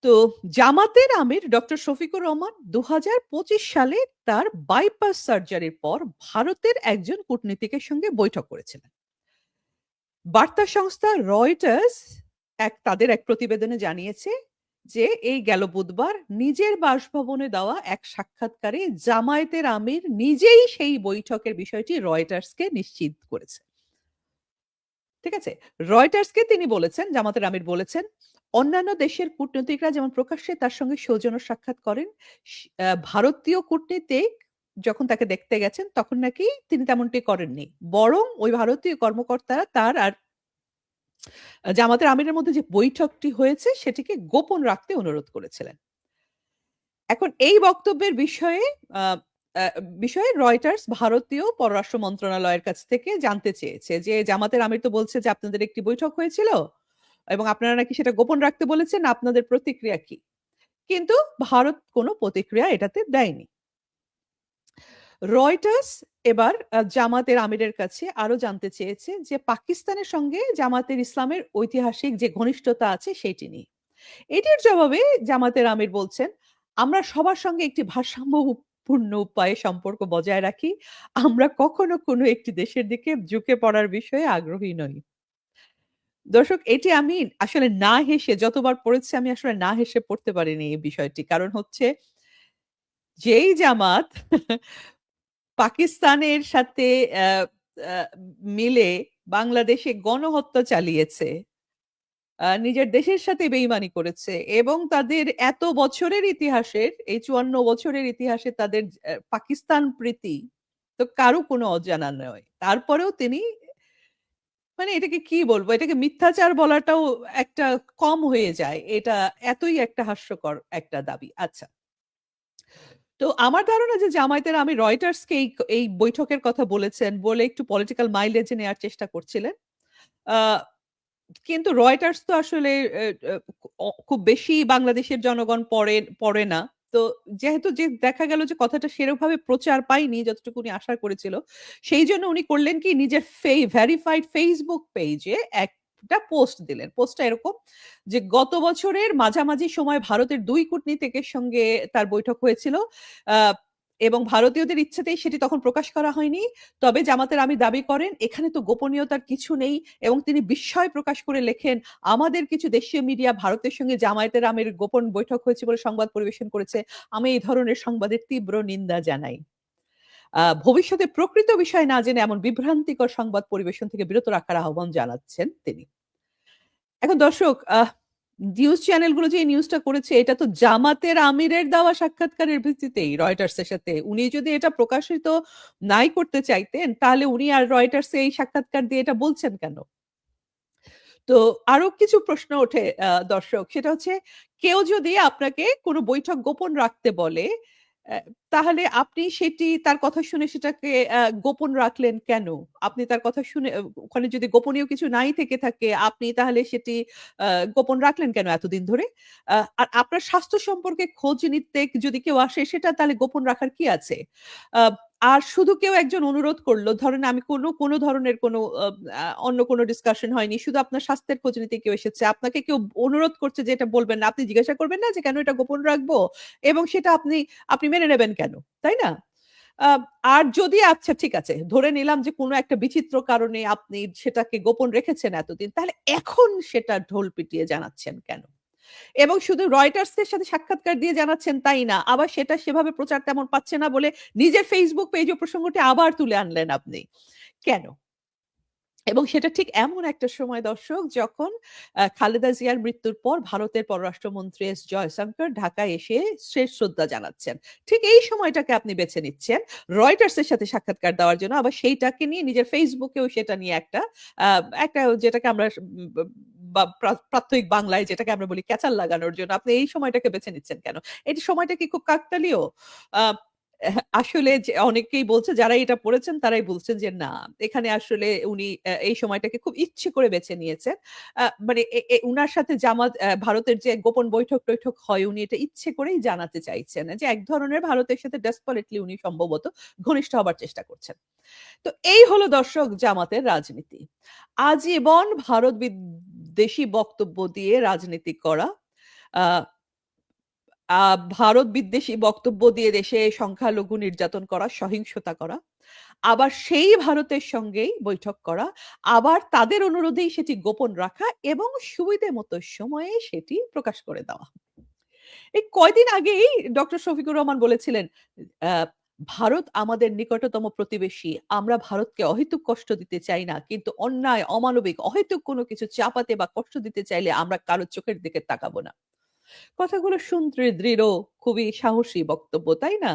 তো জামাতের আমির ডক্টর শফিকুর রহমান 2025 সালে তার বাইপাস সার্জারির পর ভারতের একজন কূটনীতিকের সঙ্গে বৈঠক করেছিলেন। বার্তা সংস্থা রয়টার্স তাদের এক প্রতিবেদনে জানিয়েছে যে এই গেল বুধবার নিজের বাসভবনে দেওয়া এক সাক্ষাৎকারে জামায়াতের আমির নিজেই সেই বৈঠকের বিষয়টি রয়টার্সকে নিশ্চিত করেছে। ঠিক আছে, রয়টার্সকে তিনি বলেছেন, জামাতের আমির বলেছেন, অন্যান্য দেশের কূটনীতিকরা যেমন প্রকাশ্যে তার সঙ্গে সৌজন্য সাক্ষাৎ করেন, ভারতীয় কূটনীতিক যখন তাকে দেখতে গেছেন তখন নাকি তিনি তেমনটি করেননি, বরং ওই ভারতীয় কর্মকর্তারা তার আর জামাতের আমিরের মধ্যে যে বৈঠকটি হয়েছে সেটিকে গোপন রাখতে অনুরোধ করেছিলেন। এখন এই বক্তব্যের বিষয়ে রয়টার্স ভারতীয় পররাষ্ট্র মন্ত্রণালয়ের কাছ থেকে জানতে চেয়েছে যে জামাতের আমির তো বলছে যে আপনাদের একটি বৈঠক হয়েছিল এবং আপনারা নাকি সেটা গোপন রাখতে বলেছেন, আপনাদের প্রতিক্রিয়া কি? কিন্তু ভারত কোনো প্রতিক্রিয়া এটাতে দেয়নি। রয়টার্স এবার জামাতের আমিরের কাছে আরো জানতে চেয়েছে যে পাকিস্তানের সঙ্গে জামাতের ইসলামের ঐতিহাসিক যে ঘনিষ্ঠতা আছে সেটি নিয়ে। এটির জবাবে জামাতের আমির বলছেন, আমরা সবার সঙ্গে একটি ভারসাম্যপূর্ণ উপায়ে সম্পর্ক বজায় রাখি। আমরা কখনো কোনো একটি দেশের দিকে ঝুঁকে পড়ার বিষয়ে আগ্রহী নই। দর্শক, এটি আমি আসলে না হেসে যতবার পড়েছি আমি আসলে না হেসে পড়তে পারিনি এই বিষয়টি। কারণ হচ্ছে যেই জামাত পাকিস্তানের সাথে আ আ মিলে বাংলাদেশে গণহত্যা চালিয়েছে, নিজের দেশের সাথে বেইমানি করেছে এবং তাদের এত বছরের ইতিহাসের এই ৫৪ বছরের ইতিহাসে তাদের পাকিস্তান প্রীতি তো কারো কোনো অজানা নয়। তারপরেও তিনি মানে এটাকে কি বলবো? এটাকে মিথ্যাচার বলাটাও একটা কম হয়ে যায়। এটা এতই একটা হাস্যকর একটা দাবি। আচ্ছা। তো আমার ধারণা যে জামায়াতের আমির রয়টার্সকে এই বৈঠকের কথা বলেছেন বলে একটু পলিটিক্যাল মাইলেজ নেয়ার চেষ্টা করছিলেন। আ কিন্তু রয়টার্স তো আসলে এ এ খুব বেশি বাংলাদেশের জনগণ পড়ে না। তো যেহেতু দেখা গেল যে কথাটা সেরকমভাবে প্রচার পায়নি যতটুকু উনি আশা করেছিল। সেইজন্য উনি করলেন কি নিজের ভেরিফাইড Facebook পেইজে একটা পোস্ট দিলেন। পোস্টটা এরকম যে গত বছরের মাঝামাঝি সময় ভারতের ২ কূটনীতিকের সঙ্গে তার বৈঠক হয়েছিল। আ এবং ভারতীয়দের ইচ্ছেতেই সেটি তখন প্রকাশ করা হয়নি। তবে জামাতের আমির দাবি করেন এখানে তো গোপনীয়তার কিছু নেই এবং তিনি বিস্ময় প্রকাশ করে লেখেন, আমাদের কিছু দেশীয় মিডিয়া ভারতের সঙ্গে জামায়াতের আমিরের গোপন বৈঠক হয়েছে বলে সংবাদ পরিবেশন করেছে। আমি এই ধরনের সংবাদের তীব্র নিন্দা জানাই। ভবিষ্যতে প্রকৃত বিষয় না জেনে এমন বিভ্রান্তিকর সংবাদ পরিবেশন থেকে বিরত রাখার আহ্বান জানাচ্ছেন তিনি। এখন দর্শক, নিউজ চ্যানেলগুলো যে এই নিউজটা করেছে এটা তো জামাতের আমিরের দেওয়া সাক্ষাৎকারের ভিত্তিতেই রয়টার্সের সাথে। উনি যদি এটা প্রকাশিত নাই করতে চাইতেন তাহলে উনি আর রয়টার্সে এই সাক্ষাৎকার দিয়ে এটা বলছেন কেন? তো আরো কিছু প্রশ্ন ওঠে দর্শক। সেটা হচ্ছে কেউ যদি আপনাকে কোনো বৈঠক গোপন রাখতে বলে, অ্যা তাহলে আপনি তার কথা শুনে সেটাকে গোপন রাখলেন কেন? আপনি তার কথা শুনে ওখানে যদি গোপনীয় কিছু নাই থেকে থাকে, আপনি তাহলে সেটি আ গোপন রাখলেন কেন এতদিন ধরে? আর আপনার স্বাস্থ্য সম্পর্কে খোঁজ নিতে যদি কেউ আসে সেটা তাহলে গোপন রাখার কি আছে? আ আর শুধু কেউ একজন অনুরোধ করল। ধরেন আমি কোনো ধরনের কোনো অন্য কোনো ডিসকাশন হয়নি। শুধু আপনার স্বাস্থ্যের খোঁজ নিতে কেউ এসেছে। আপনাকে কেউ অনুরোধ করছে যে এটা বলবেন না। আপনি জিজ্ঞাসা করবেন না যে কেন এটা গোপন রাখবো? এবং সেটা আপনি মেনে নেবেন কেন? তাই না? আ আর যদি আচ্ছা ঠিক আছে, ধরে নিলাম যে কোনো একটা বিচিত্র কারণে আপনি সেটাকে গোপন রেখেছেন এতদিন। তাহলে এখন সেটা ঢোল পিটিয়ে জানাচ্ছেন কেন? এবং শুধু রয়টার্সের সাথে সাক্ষাৎকার দিয়ে জানাচ্ছেন তাই না। আবার সেটা সেভাবে প্রচার তেমন পাচ্ছে না বলে নিজের Facebook পেজেও প্রসঙ্গটি আবার তুলে আনলেন আপনি। কেন? এবং সেটা ঠিক এমন একটা সময় দর্শক যখন খালেদা জিয়ার মৃত্যুর পর ভারতের পররাষ্ট্রমন্ত্রী এস জয়শঙ্কর ঢাকায় এসে শেষ শ্রদ্ধা জানাচ্ছেন। ঠিক এই সময়টাকে আপনি বেছে নিচ্ছেন রয়টার্সের সাথে সাক্ষাৎকার দেওয়ার জন্য। আবার সেইটাকে নিয়ে নিজের ফেসবুকেও সেটা নিয়ে আ একটা যেটাকে আমরা বা প্রাত্যহিক বাংলায় যেটাকে আমরা বলি ক্যাচাল লাগানোর জন্য আপনি এই সময়টাকে বেছে নিচ্ছেন কেন? এটি সময়টা কি খুব কাকতালীয়? আ আসলে যে অনেকেই বলছে যারা এটা পড়েছেন তারাই বলছেন যে না, এখানে আসলে উনি এই সময়টাকে খুব ইচ্ছে করে বেছে নিয়েছেন। মানে উনার সাথে ভারতের যে গোপন বৈঠক-টৈঠক হয় উনি এটা ইচ্ছে করেই জানাতে চাইছেন। যে এক ধরনের ভারতের সাথে ডেসপারেটলি উনি সম্ভবত ঘনিষ্ঠ হবার চেষ্টা করছেন। তো এই হলো দর্শক জামাতের রাজনীতি। আজীবন ভারত বিদ্বেষী বক্তব্য দিয়ে রাজনীতি করা। আ ভারত বিদ্বেষী বক্তব্য দিয়ে দেশে সংখ্যালঘু নির্যাতন করা, সহিংসতা করা, আবার সেই ভারতের সঙ্গেই বৈঠক করা, আবার তাদের অনুরোধেই সেটি গোপন রাখা এবং সুবিধে মতো সময়ে সেটি প্রকাশ করে দেওয়া। এই কয়দিন আগেই ডক্টর শফিকুর রহমান বলেছিলেন, আহ, ভারত আমাদের নিকটতম প্রতিবেশী, আমরা ভারতকে অহেতুক কষ্ট দিতে চাই না, কিন্তু অন্যায়, অমানবিক, অহেতুক কোনো কিছু চাপাতে বা কষ্ট দিতে চাইলে আমরা কারো চোখের দিকে তাকাবো না। কথাগুলো শুনতে দৃঢ়, খুবই সাহসী বক্তব্য, তাই না?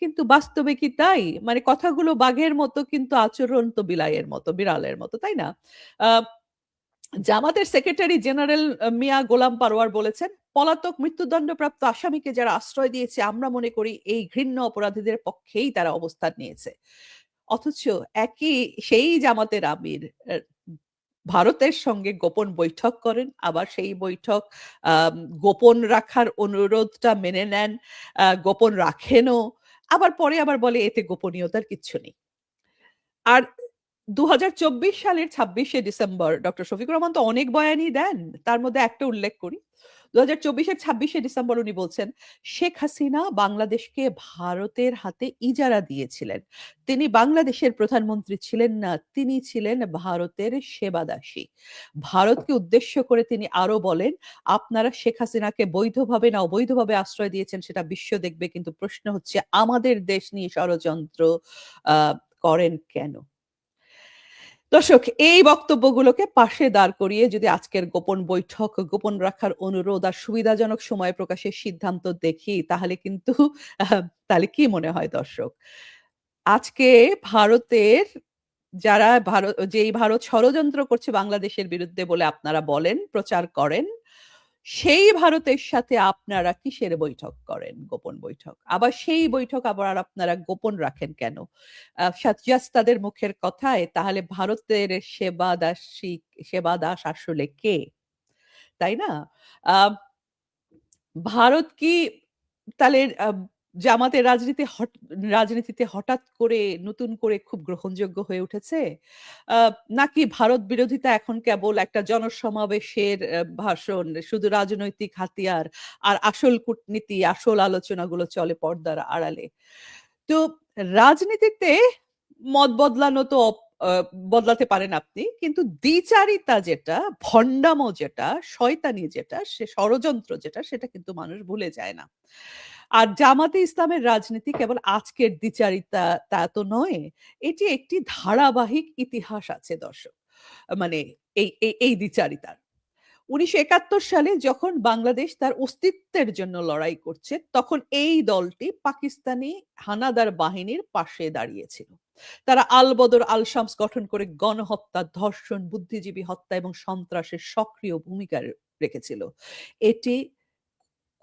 কিন্তু বাস্তবে কি তাই? মানে কথাগুলো বাঘের মতো, কিন্তু আচরণ তো বিলাইয়ের মতো, বিড়ালের মতো, তাই না? আহ, জামাতের সেক্রেটারি জেনারেল মিয়া গোলাম পারওয়ার বলেছেন, পলাতক মৃত্যুদণ্ডপ্রাপ্ত আসামিকে যারা আশ্রয় দিয়েছে, আমরা মনে করি এই ঘৃণ্য অপরাধীদের পক্ষেই তারা অবস্থান নিয়েছে। অথচ একই সেই জামাতের আমির ভারতের সঙ্গে গোপন বৈঠক করেন, আবার সেই বৈঠক আম, গোপন রাখার অনুরোধটা মেনে নেন, গোপন রাখেনও, আবার পরে আবার বলে এতে গোপনীয়তার কিচ্ছু নেই। আর ২০২৪ সালের ২৬শে ডিসেম্বর ডক্টর শফিকুর রহমান তো অনেক বয়ানই দেন, তার মধ্যে একটা উল্লেখ করি। ২০২৪-এর ২৬শে ডিসেম্বর উনি বলছেন, শেখ হাসিনা বাংলাদেশকে ভারতের হাতে ইজারা দিয়েছিলেন। তিনি বাংলাদেশের প্রধানমন্ত্রী ছিলেন না, তিনি ছিলেন ভারতের সেবাদাসী। ভারতকে উদ্দেশ্য করে তিনি আরো বলেন, আপনারা শেখ হাসিনাকে বৈধভাবে না অবৈধভাবে আশ্রয় দিয়েছেন সেটা বিশ্ব দেখবে, কিন্তু প্রশ্ন হচ্ছে আমাদের দেশ নিয়ে ষড়যন্ত্র আহ করেন কেন? দর্শক, এই বক্তব্যগুলোকে পাশে দাঁড় করিয়ে যদি আজকের গোপন বৈঠক, গোপন রাখার অনুরোধ আর সুবিধাজনক সময় প্রকাশের সিদ্ধান্ত দেখি, তাহলে কিন্তু আহ, তাহলে কি মনে হয় দর্শক? আজকে ভারতের যারা যেই ভারত ষড়যন্ত্র করছে বাংলাদেশের বিরুদ্ধে বলে আপনারা বলেন, প্রচার করেন, সেই ভারতের সাথে আপনারা কিসের বৈঠক করেন? গোপন বৈঠক। আবার সেই বৈঠক আবার আপনারা গোপন রাখেন কেন? জাস্ট তাদের মুখের কথায়, তাহলে ভারতের সেবাদাস আসলে কে? তাই না? আহ ভারত কি তাহলে জামাতের রাজনীতিতে হঠাৎ করে নতুন করে খুব গ্রহণযোগ্য হয়ে উঠেছে? নাকি ভারত বিরোধিতা এখন কেবল একটা জনসমাবেশের ভাষণ, শুধু রাজনৈতিক হাতিয়ার, আর আসল কূটনীতি, আসল আলোচনাগুলো চলে পর্দার আড়ালে? তো রাজনীতিতে মত বদলানো তো বদলাতে পারেন আপনি, কিন্তু দ্বিচারিতা যেটা, ভণ্ডামো যেটা, শয়তানি যেটা, সে ষড়যন্ত্র যেটা, সেটা কিন্তু মানুষ ভুলে যায় না। আর জামাতে ইসলামের রাজনীতি কেবল আজকের দ্বিচারিতা তা তো নয়, এটি একটি ধারাবাহিক ইতিহাস আছে দর্শক। মানে এই দ্বিচারিতার ১৯৭১ সালে যখন বাংলাদেশ তার অস্তিত্বের জন্য লড়াই করছে, তখন এই দলটি পাকিস্তানি হানাদার বাহিনীর পাশে দাঁড়িয়েছিল। তারা আল বদর, আল শামস গঠন করে গণহত্যা, ধর্ষণ, বুদ্ধিজীবী হত্যা এবং সন্ত্রাসের সক্রিয় ভূমিকা রেখেছিল। এটি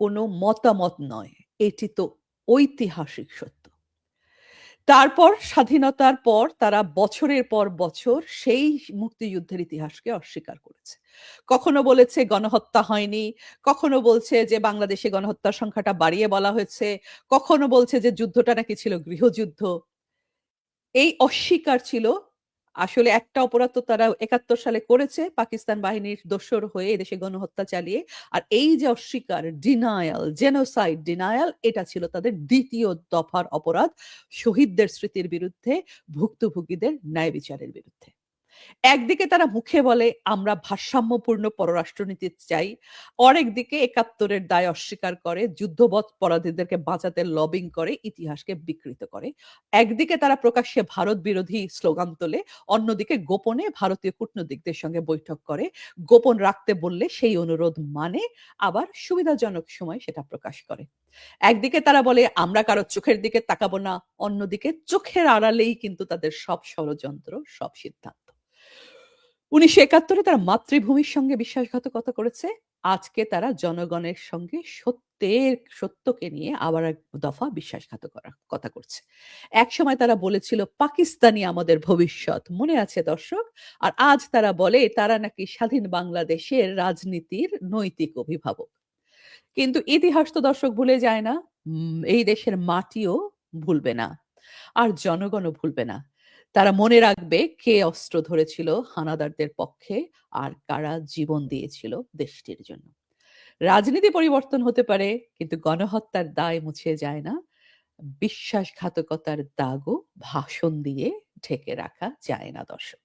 কোনো মতামত নয়, এটি তো ঐতিহাসিক সত্য। তারপর স্বাধীনতার পর তারা বছরের পর বছর সেই মুক্তিযুদ্ধের ইতিহাসকে অস্বীকার করেছে। কখনো বলেছে গণহত্যা হয়নি, কখনো বলছে যে বাংলাদেশে গণহত্যার সংখ্যাটা বাড়িয়ে বলা হয়েছে, কখনো বলছে যে যুদ্ধটা নাকি ছিল গৃহযুদ্ধ। এই অস্বীকার ছিল। আসলে একটা অপরাধ তো তারা ৭১ সালে করেছে, পাকিস্তান বাহিনীর দোসর হয়ে এদেশে গণহত্যা চালিয়ে। আর এই যে অস্বীকার, ডিনায়াল, জেনোসাইড ডিনায়াল, এটা ছিল তাদের দ্বিতীয় দফার অপরাধ, শহীদদের স্মৃতির বিরুদ্ধে, ভুক্তভোগীদের ন্যায় বিচারের বিরুদ্ধে। একদিকে তারা মুখে বলে আমরা ভারসাম্যপূর্ণ পররাষ্ট্রনীতি চাই, আরেকদিকে ৭১-এর দায় অস্বীকার করে, যুদ্ধবৎপরাধীদেরকে বাঁচাতে লবিং করে, ইতিহাসকে বিকৃত করে। একদিকে তারা প্রকাশ্যে ভারত বিরোধী স্লোগান তোলে, অন্যদিকে গোপনে ভারতীয় কূটনীতিকদের সঙ্গে বৈঠক করে, গোপন রাখতে বললে সেই অনুরোধ মানে, আবার সুবিধাজনক সময় সেটা প্রকাশ করে। একদিকে তারা বলে আমরা কারো চোখের দিকে তাকাবো না, অন্যদিকে চোখের আড়ালেই কিন্তু তাদের সব ষড়যন্ত্র, সব সিদ্ধান্ত। ১৯৭১-এ তারা মাতৃভূমির সঙ্গে বিশ্বাসঘাতকতা করেছে। আজকে তারা জনগণের সঙ্গে সত্যকে নিয়ে আবার এক দফা বিশ্বাসঘাতকতা করছে। একসময় তারা বলেছিল পাকিস্তানি আমাদের ভবিষ্যৎ, মনে আছে দর্শক? আর আজ তারা বলে তারা নাকি স্বাধীন বাংলাদেশের রাজনীতির নৈতিক অভিভাবক। কিন্তু ইতিহাস তো দর্শক ভুলে যায় না, এই দেশের মাটিও ভুলবে না, আর জনগণও ভুলবে না। তারা মনে রাখবে কে অস্ত্র ধরেছিল হানাদারদের পক্ষে, আর কারা জীবন দিয়েছিল দেশটির জন্য। রাজনীতি পরিবর্তন হতে পারে, কিন্তু গণহত্যার দায় মুছে যায় না। বিশ্বাসঘাতকতার দাগও ভাষণ দিয়ে ঢেকে রাখা যায় না দর্শক।